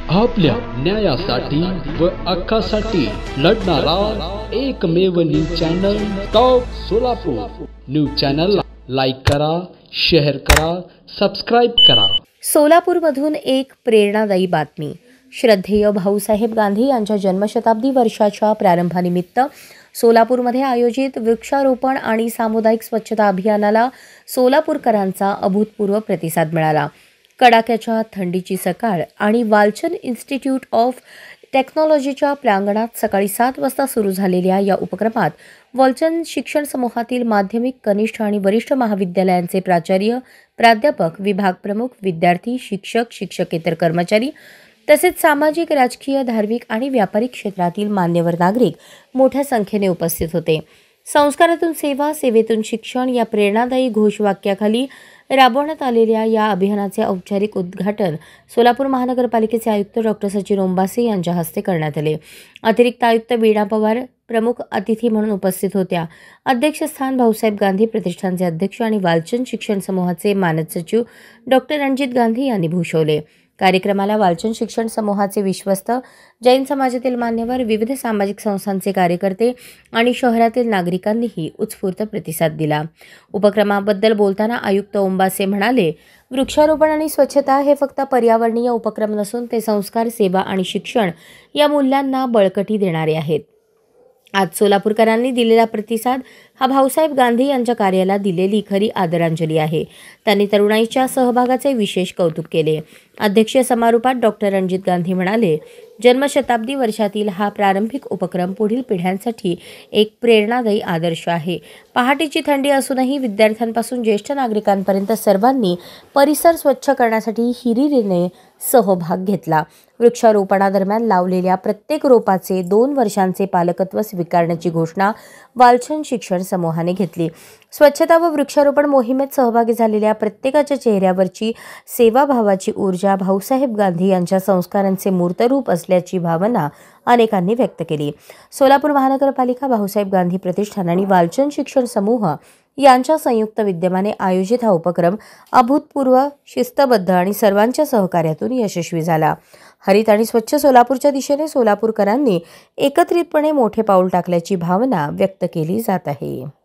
आपल्या न्यायासाठी व हक्कासाठी लढणारा एकमेव news channel top Solapur. News चॅनलला लाईक करा, शेअर करा, सबस्क्राईब करा। सोलापूरमधून एक प्रेरणादायी बातमी। श्रद्धेय भाऊसाहेब गांधी यांच्या जन्मशताब्दी वर्षाच्या प्रारंभानिमित्त सोलापूरमध्ये आयोजित वृक्षारोपण आणि सामुदायिक स्वच्छता अभियानाला सोलापूरकरांचा अभूतपूर्व प्रतिसाद मिळाला। कडाक्याच्या थंडीची सकाळ आणि वालचंद इन्स्टिट्यूट ऑफ टेक्नॉलॉजीच्या प्रांगणात सकाळी 7 वाजता सुरू झालेल्या या उपक्रमात वालचंद शिक्षण समूहातील माध्यमिक, कनिष्ठ आणि वरिष्ठ महाविद्यालयांचे प्राचार्य, प्राध्यापक, विभाग प्रमुख, विद्यार्थी, शिक्षक, शिक्षकेतर कर्मचारी तसेच सामाजिक, राजकीय, धार्मिक आणि व्यापारी क्षेत्रातील मान्यवर नागरिक मोठ्या संख्येने उपस्थित होते। संस्कारातून सेवा, सेवेतून शिक्षण या प्रेरणादायी घोषवाक्याखाली राबवण्यात आलेल्या या अभियानाचे औपचारिक उद्घाटन सोलापूर महानगरपालिकेचे आयुक्त डॉ. सचिन ओंबासे यांच्या हस्ते करण्यात आले। अतिरिक्त आयुक्त वीणा पवार प्रमुख अतिथी म्हणून उपस्थित होत्या। अध्यक्षस्थान भाऊसाहेब गांधी प्रतिष्ठानचे अध्यक्ष आणि वालचंद शिक्षण समूहाचे मानद सचिव डॉ. रणजित गांधी यांनी भूषवले। कार्यक्रमाला वालचंद शिक्षण समूहाचे विश्वस्त, जैन समाजातील मान्यवर, विविध सामाजिक संस्थांचे कार्यकर्ते आणि शहरातील नागरिकांनीही उत्स्फूर्त प्रतिसाद दिला। उपक्रमाबद्दल बोलताना आयुक्त ओंबासे म्हणाले, वृक्षारोपण आणि स्वच्छता हे फक्त पर्यावरणीय उपक्रम नसून ते संस्कार, सेवा आणि शिक्षण या मूल्यांना बळकटी देणारे आहेत। आज सोलापूरकरांनी दिलेला प्रतिसाद हा भाऊसाहेब गांधी यांच्या कार्याला दिलेली खरी आदरांजली आहे। त्यांनी तरुणाईच्या सहभागाचे विशेष कौतुक केले। अध्यक्षीय समारोपात डॉ. रणजित गांधी म्हणाले, जन्मशताब्दी वर्षातील हा प्रारंभिक उपक्रम पुढील पिढ्यांसाठी एक प्रेरणादायी आदर्श आहे। पहाटेची थंडी असूनही विद्यार्थ्यांपासून ज्येष्ठ नागरिकांपर्यंत सर्वांनी परिसर स्वच्छ करण्यासाठी हिरिरीने सहभाग घेतला। वृक्षारोपणादरम्यान लावलेल्या प्रत्येक रोपाचे 2 वर्षांचे पालकत्व स्वीकारण्याची घोषणा वालचंद शिक्षण समूहाने घेतली। स्वच्छता व वृक्षारोपण मोहिमेत सहभागी झालेल्या प्रत्येकाच्या चेहऱ्यावरची सेवाभावाची ऊर्जा भाऊसाहेब गांधी यांच्या संस्कारांचे मूर्तरूप असल्याची भावना अनेकांनी व्यक्त केली। सोलापूर महानगरपालिका, भाऊसाहेब गांधी प्रतिष्ठान आणि वालचंद शिक्षण समूह यांच्या संयुक्त विद्यमाने आयोजित हा उपक्रम अभूतपूर्व, शिस्तबद्ध आणि सर्वांच्या सहकार्यातून यशस्वी झाला। हरित आणि स्वच्छ सोलापूरच्या दिशेने सोलापूरकरांनी एकत्रितपणे मोठे पाऊल टाकल्याची भावना व्यक्त केली जात आहे।